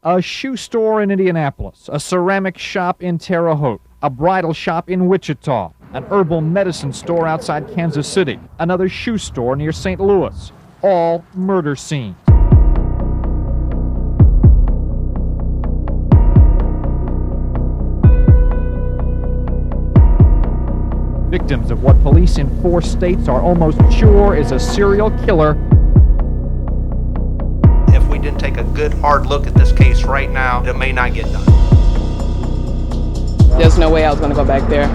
A shoe store in Indianapolis, a ceramic shop in Terre Haute, a bridal shop in Wichita, an herbal medicine store outside Kansas City, another shoe store near St. Louis. All murder scenes. Victims of what police in 4 states are almost sure is a serial killer. If we didn't take a good hard look at this case right now, it may not get done. There's no way I was going to go back there.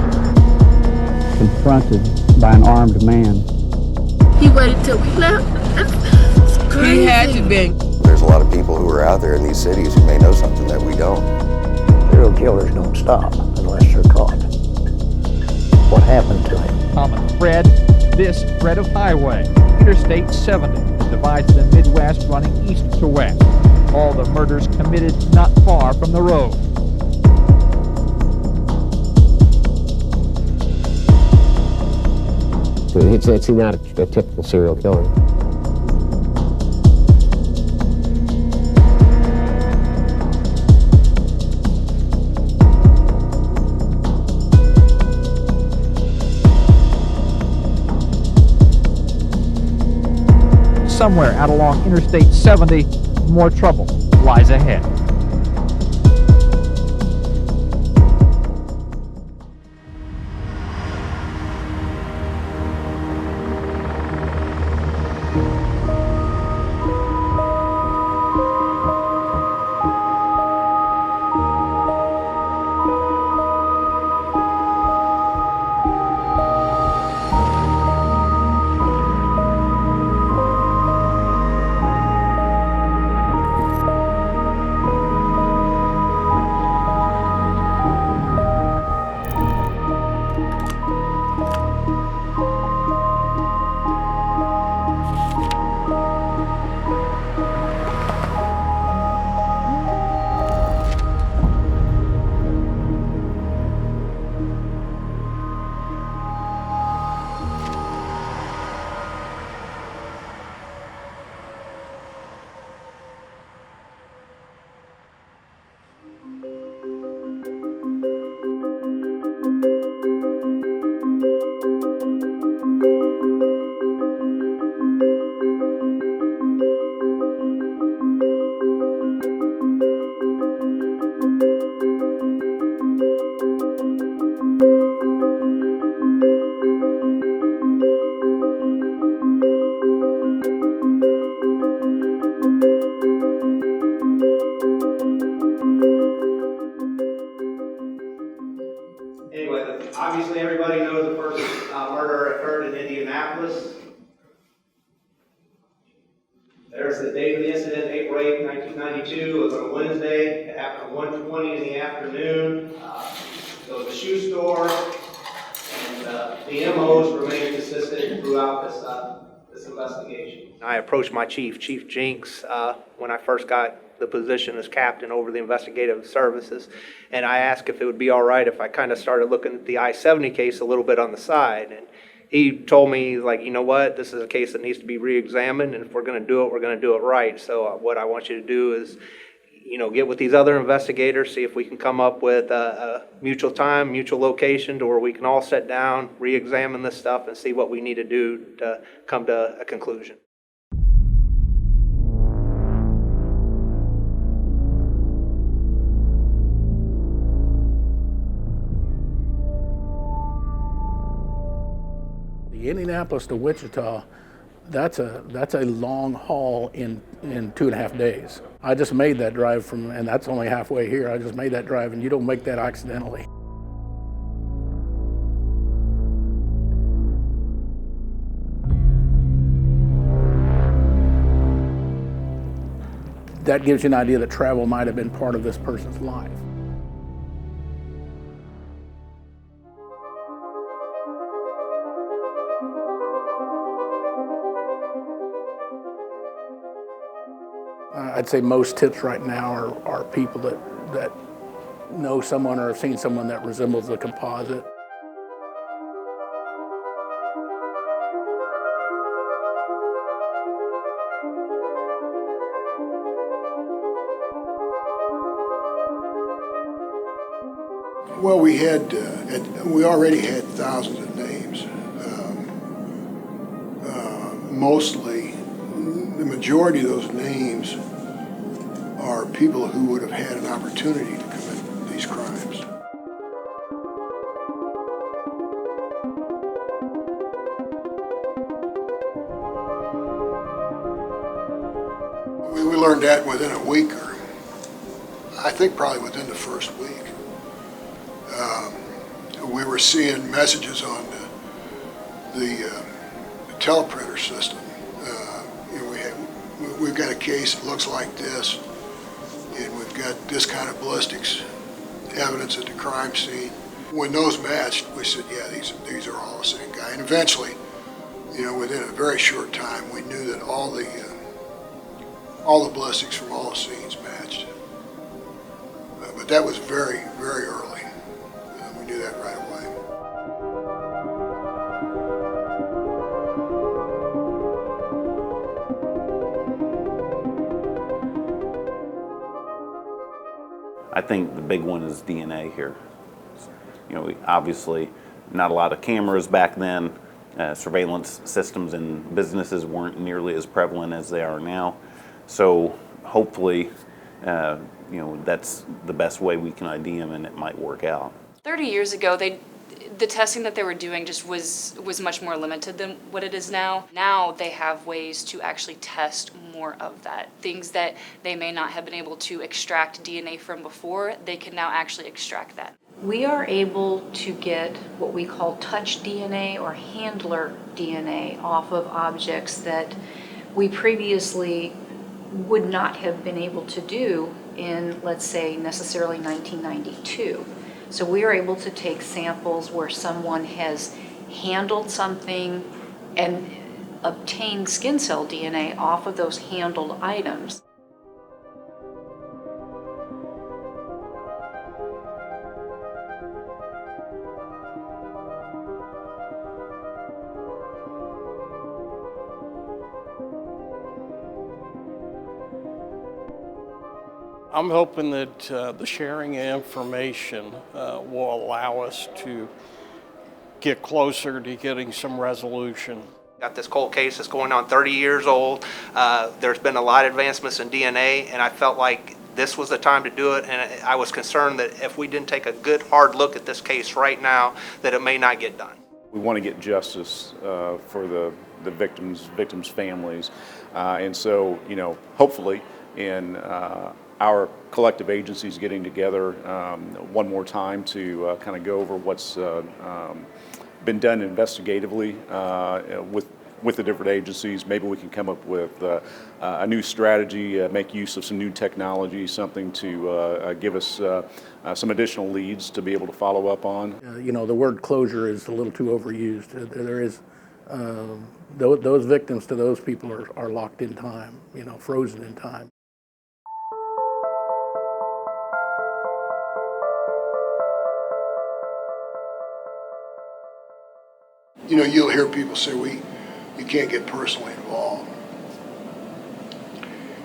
Confronted by an armed man. He waited till we left. It's crazy. He had to be. There's a lot of people who are out there in these cities who may know something that we don't. Serial killers don't stop unless they're caught. What happened to him? Common thread, this thread of highway, Interstate 70, that divides the Midwest running east to west. All the murders committed not far from the road. It's not a typical serial killer. Somewhere out along Interstate 70, more trouble lies ahead. Anyway, obviously everybody knows the first murder occurred in Indianapolis. There's the date of the incident, April 8, 1992. It was on a Wednesday. It happened at 1:20 in the afternoon. It was a shoe store, and the MOs remained consistent throughout this investigation. I approached my chief, Chief Jinks, when I first got the position as captain over the investigative services, and I asked if it would be all right if I kind of started looking at the I-70 case a little bit on the side. And he told me, like, you know what, this is a case that needs to be re-examined, and if we're going to do it, we're going to do it right. So what I want you to do is, you know, get with these other investigators, see if we can come up with a mutual time, mutual location to where we can all sit down, re-examine this stuff, and see what we need to do to come to a conclusion. Indianapolis to Wichita, that's a long haul in 2.5 days. I just made that drive and that's only halfway here. I just made that drive, and you don't make that accidentally. That gives you an idea that travel might have been part of this person's life. I'd say most tips right now are people that know someone or have seen someone that resembles the composite. Well, we already had thousands of names. Mostly, the majority of those names are people who would have had an opportunity to commit these crimes. We learned that within a week, or I think probably within the first week. We were seeing messages on the teleprinter system. We've got a case that looks like this, and we've got this kind of ballistics evidence at the crime scene. When those matched, we said, yeah, these are all the same guy. And eventually, within a very short time, we knew that all the ballistics from all the scenes matched. But that was very, very early. We knew that right away. I think the big one is DNA here. Obviously not a lot of cameras back then. Surveillance systems in businesses weren't nearly as prevalent as they are now. So hopefully, that's the best way we can ID them, and it might work out. 30 years ago, the testing that they were doing just was much more limited than what it is now. Now they have ways to actually test more of that. Things that they may not have been able to extract DNA from before, they can now actually extract that. We are able to get what we call touch DNA or handler DNA off of objects that we previously would not have been able to do in, let's say, necessarily 1992. So we are able to take samples where someone has handled something and obtained skin cell DNA off of those handled items. I'm hoping that the sharing of information will allow us to get closer to getting some resolution. Got this cold case that's going on 30 years old. There's been a lot of advancements in DNA, and I felt like this was the time to do it, and I was concerned that if we didn't take a good hard look at this case right now, that it may not get done. We want to get justice for the victims' families, and so hopefully in our collective agencies getting together one more time to kind of go over what's been done investigatively with the different agencies. Maybe we can come up with a new strategy, make use of some new technology, something to give us some additional leads to be able to follow up on. The word closure is a little too overused. There is, those victims to those people are locked in time, frozen in time. You'll hear people say, you can't get personally involved.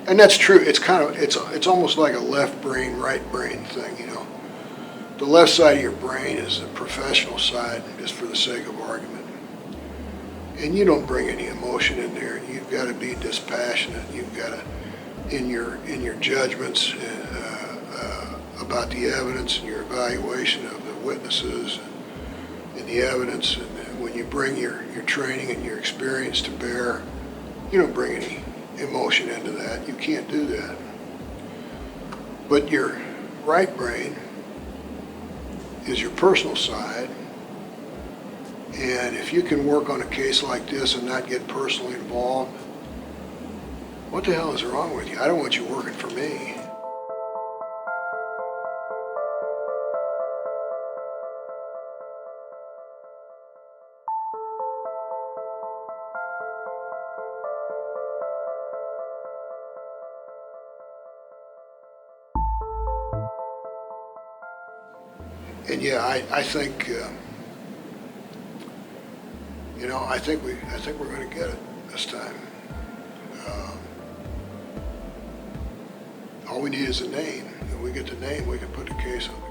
And that's true. It's almost like a left brain, right brain thing, The left side of your brain is the professional side, just for the sake of argument. And you don't bring any emotion in there. You've got to be dispassionate. You've got to, in your judgments about the evidence and your evaluation of the witnesses and the evidence, and when you bring your training and your experience to bear, you don't bring any emotion into that. You can't do that. But your right brain is your personal side, and if you can work on a case like this and not get personally involved, what the hell is wrong with you? I don't want you working for me. And yeah, I think, I think we're going to get it this time. All we need is a name. If we get the name, we can put the case on the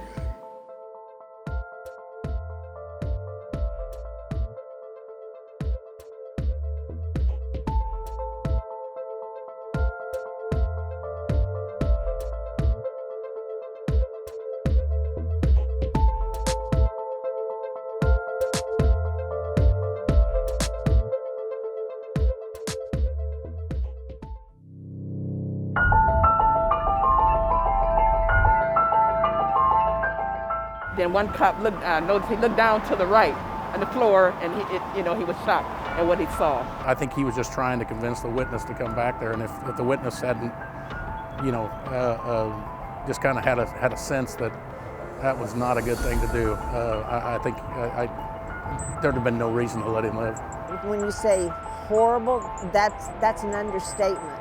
Then one cop noticed he looked down to the right on the floor, and he was shocked at what he saw. I think he was just trying to convince the witness to come back there, and if the witness hadn't, just kind of had a sense that that was not a good thing to do, I think there'd have been no reason to let him live. When you say horrible, that's an understatement.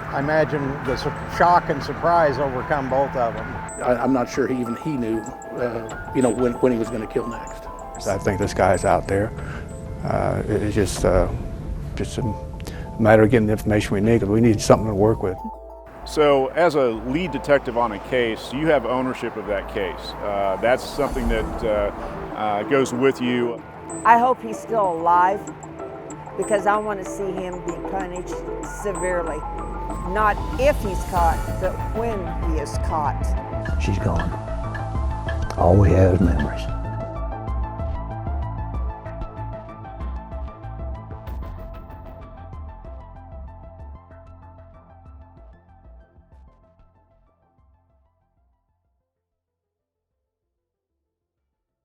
I imagine the shock and surprise overcome both of them. I'm not sure he knew, when he was going to kill next. I think this guy's out there. It's just a matter of getting the information we need, because we need something to work with. So as a lead detective on a case, you have ownership of that case. That's something that goes with you. I hope he's still alive, because I want to see him be punished severely. Not if he's caught, but when he is caught. She's gone. All we have is memories.